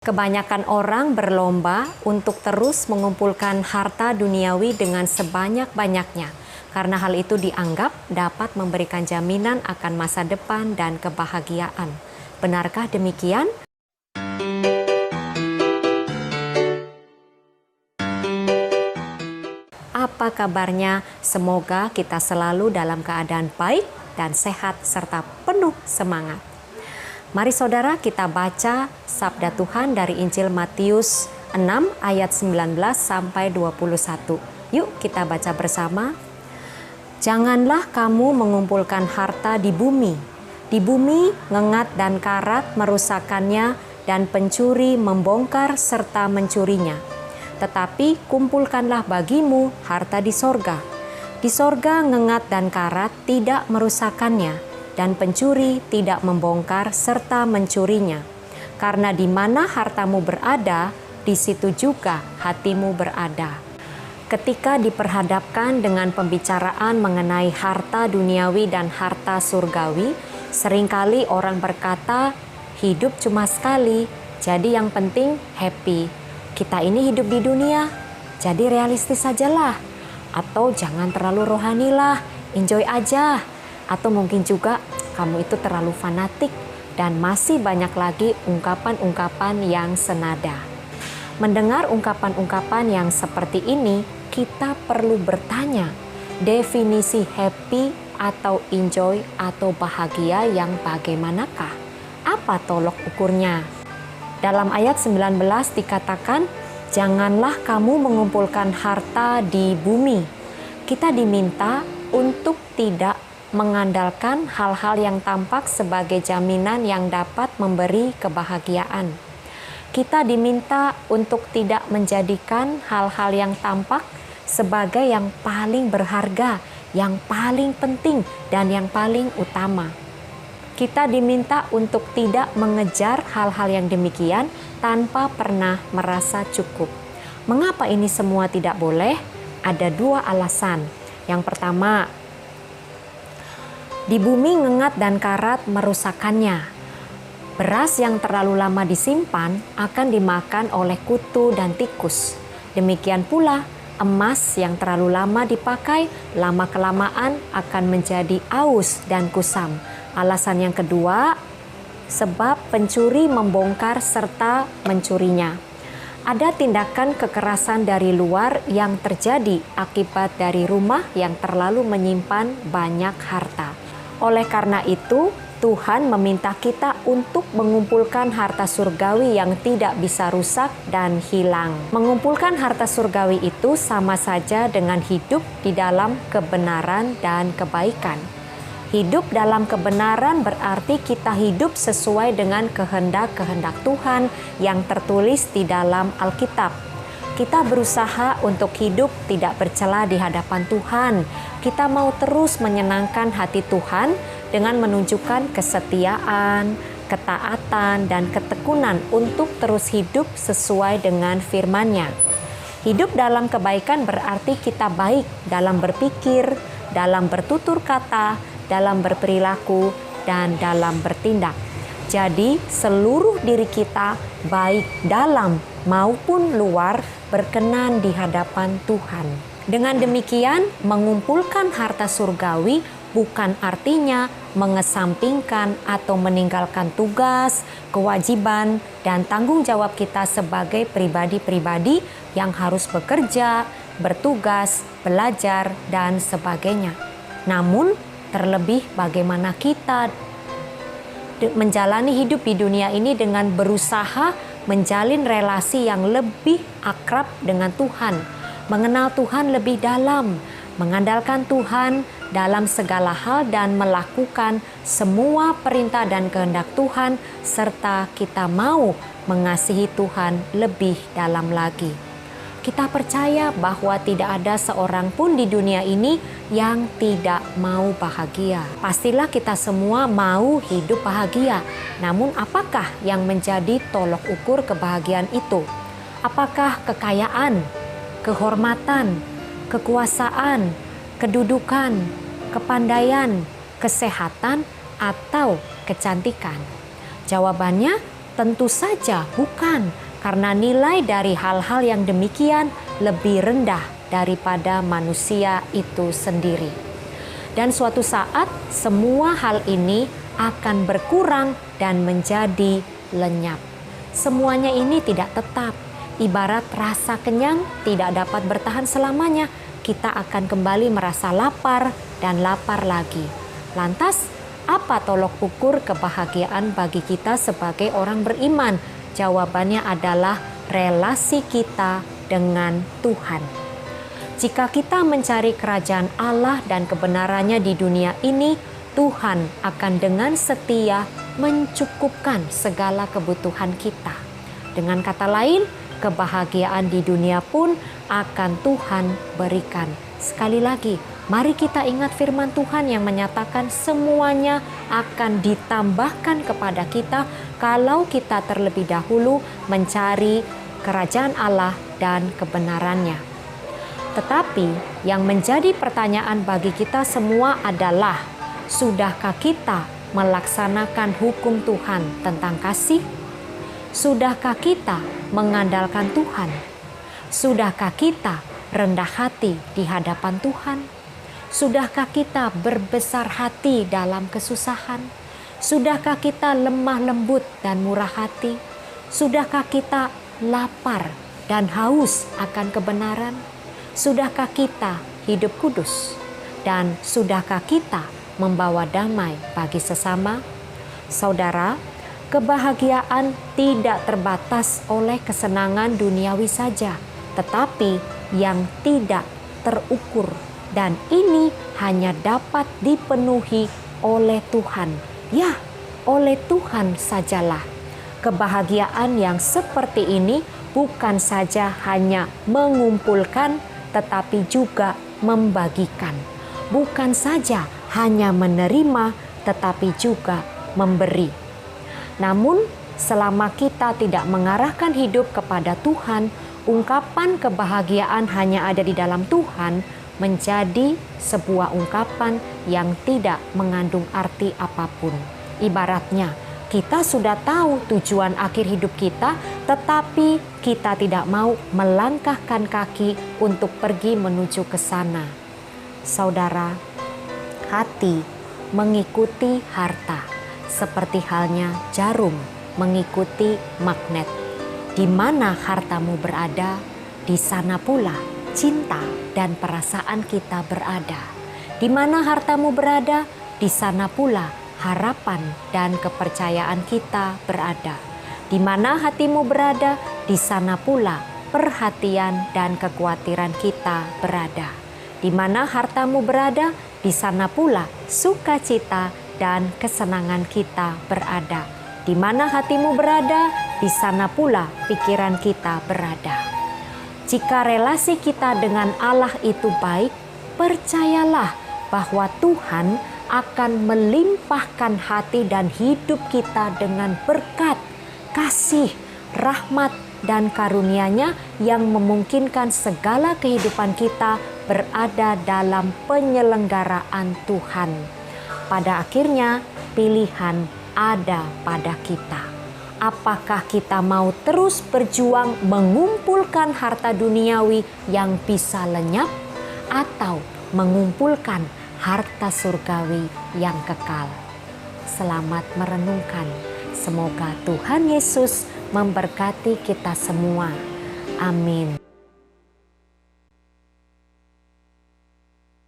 Kebanyakan orang berlomba untuk terus mengumpulkan harta duniawi dengan sebanyak-banyaknya, karena hal itu dianggap dapat memberikan jaminan akan masa depan dan kebahagiaan. Benarkah demikian? Apa kabarnya? Semoga kita selalu dalam keadaan baik dan sehat serta penuh semangat. Mari saudara kita baca sabda Tuhan dari Injil Matius 6 ayat 19 sampai 21. Yuk kita baca bersama. Janganlah kamu mengumpulkan harta di bumi. Di bumi ngengat dan karat merusakkannya dan pencuri membongkar serta mencurinya. Tetapi kumpulkanlah bagimu harta di sorga. Di sorga ngengat dan karat tidak merusakkannya dan pencuri tidak membongkar serta mencurinya. Karena di mana hartamu berada, di situ juga hatimu berada. Ketika diperhadapkan dengan pembicaraan mengenai harta duniawi dan harta surgawi, seringkali orang berkata, hidup cuma sekali, jadi yang penting happy. Kita ini hidup di dunia, jadi realistis sajalah. Atau jangan terlalu rohani lah, enjoy aja. Atau mungkin juga kamu itu terlalu fanatik dan masih banyak lagi ungkapan-ungkapan yang senada. Mendengar ungkapan-ungkapan yang seperti ini, kita perlu bertanya, definisi happy atau enjoy atau bahagia yang bagaimanakah? Apa tolok ukurnya? Dalam ayat 19 dikatakan, janganlah kamu mengumpulkan harta di bumi. Kita diminta untuk tidak mengandalkan hal-hal yang tampak sebagai jaminan yang dapat memberi kebahagiaan. Kita diminta untuk tidak menjadikan hal-hal yang tampak sebagai yang paling berharga, yang paling penting, dan yang paling utama. Kita diminta untuk tidak mengejar hal-hal yang demikian tanpa pernah merasa cukup. Mengapa ini semua tidak boleh? Ada dua alasan. Yang pertama, di bumi ngengat dan karat merusakkannya. Beras yang terlalu lama disimpan akan dimakan oleh kutu dan tikus. Demikian pula emas yang terlalu lama dipakai, lama-kelamaan akan menjadi aus dan kusam. Alasan yang kedua, sebab pencuri membongkar serta mencurinya. Ada tindakan kekerasan dari luar yang terjadi akibat dari rumah yang terlalu menyimpan banyak harta. Oleh karena itu, Tuhan meminta kita untuk mengumpulkan harta surgawi yang tidak bisa rusak dan hilang. Mengumpulkan harta surgawi itu sama saja dengan hidup di dalam kebenaran dan kebaikan. Hidup dalam kebenaran berarti kita hidup sesuai dengan kehendak-kehendak Tuhan yang tertulis di dalam Alkitab. Kita berusaha untuk hidup tidak bercela di hadapan Tuhan. Kita mau terus menyenangkan hati Tuhan dengan menunjukkan kesetiaan, ketaatan, dan ketekunan untuk terus hidup sesuai dengan firman-Nya. Hidup dalam kebaikan berarti kita baik dalam berpikir, dalam bertutur kata, dalam berperilaku, dan dalam bertindak. Jadi seluruh diri kita baik dalam maupun luar berkenan di hadapan Tuhan. Dengan demikian, mengumpulkan harta surgawi bukan artinya mengesampingkan atau meninggalkan tugas, kewajiban, dan tanggung jawab kita sebagai pribadi-pribadi yang harus bekerja, bertugas, belajar, dan sebagainya. Namun, terlebih bagaimana kita menjalani hidup di dunia ini dengan berusaha menjalin relasi yang lebih akrab dengan Tuhan, mengenal Tuhan lebih dalam, mengandalkan Tuhan dalam segala hal dan melakukan semua perintah dan kehendak Tuhan, serta kita mau mengasihi Tuhan lebih dalam lagi. Kita percaya bahwa tidak ada seorang pun di dunia ini yang tidak mau bahagia. Pastilah kita semua mau hidup bahagia. Namun apakah yang menjadi tolok ukur kebahagiaan itu? Apakah kekayaan, kehormatan, kekuasaan, kedudukan, kepandaian, kesehatan, atau kecantikan? Jawabannya Tentu saja bukan, karena nilai dari hal-hal yang demikian lebih rendah daripada manusia itu sendiri. Dan suatu saat semua hal ini akan berkurang dan menjadi lenyap. Semuanya ini tidak tetap. Ibarat rasa kenyang tidak dapat bertahan selamanya, kita akan kembali merasa lapar dan lapar lagi. Lantas, apa tolok ukur kebahagiaan bagi kita sebagai orang beriman? Jawabannya adalah relasi kita dengan Tuhan. Jika kita mencari kerajaan Allah dan kebenarannya di dunia ini, Tuhan akan dengan setia mencukupkan segala kebutuhan kita. Dengan kata lain, kebahagiaan di dunia pun akan Tuhan berikan. Sekali lagi, mari kita ingat firman Tuhan yang menyatakan semuanya akan ditambahkan kepada kita kalau kita terlebih dahulu mencari kerajaan Allah dan kebenarannya. Tetapi yang menjadi pertanyaan bagi kita semua adalah, sudahkah kita melaksanakan hukum Tuhan tentang kasih? Sudahkah kita mengandalkan Tuhan? Sudahkah kita rendah hati di hadapan Tuhan? Sudahkah kita berbesar hati dalam kesusahan? Sudahkah kita lemah lembut dan murah hati? Sudahkah kita lapar dan haus akan kebenaran? Sudahkah kita hidup kudus? Dan sudahkah kita membawa damai bagi sesama? Saudara, kebahagiaan tidak terbatas oleh kesenangan duniawi saja, tetapi yang tidak terukur, dan ini hanya dapat dipenuhi oleh Tuhan. Ya, oleh Tuhan sajalah. Kebahagiaan yang seperti ini bukan saja hanya mengumpulkan, tetapi juga membagikan. Bukan saja hanya menerima, tetapi juga memberi. Namun, selama kita tidak mengarahkan hidup kepada Tuhan, ungkapan kebahagiaan hanya ada di dalam Tuhan menjadi sebuah ungkapan yang tidak mengandung arti apapun. Ibaratnya, kita sudah tahu tujuan akhir hidup kita, tetapi kita tidak mau melangkahkan kaki untuk pergi menuju ke sana. Saudara, hati mengikuti harta, seperti halnya jarum mengikuti magnet. Di mana hartamu berada, di sana pula cinta dan perasaan kita berada. Di mana hartamu berada, di sana pula harapan dan kepercayaan kita berada. Di mana hatimu berada, di sana pula perhatian dan kekhawatiran kita berada. Di mana hartamu berada, di sana pula sukacita dan kesenangan kita berada. Di mana hatimu berada, di sana pula pikiran kita berada. Jika relasi kita dengan Allah itu baik, percayalah bahwa Tuhan akan melimpahkan hati dan hidup kita dengan berkat, kasih, rahmat, dan karunia-Nya yang memungkinkan segala kehidupan kita berada dalam penyelenggaraan Tuhan. Pada akhirnya, pilihan ada pada kita. Apakah kita mau terus berjuang mengumpulkan harta duniawi yang bisa lenyap, atau mengumpulkan harta surgawi yang kekal? Selamat merenungkan. Semoga Tuhan Yesus memberkati kita semua. Amin.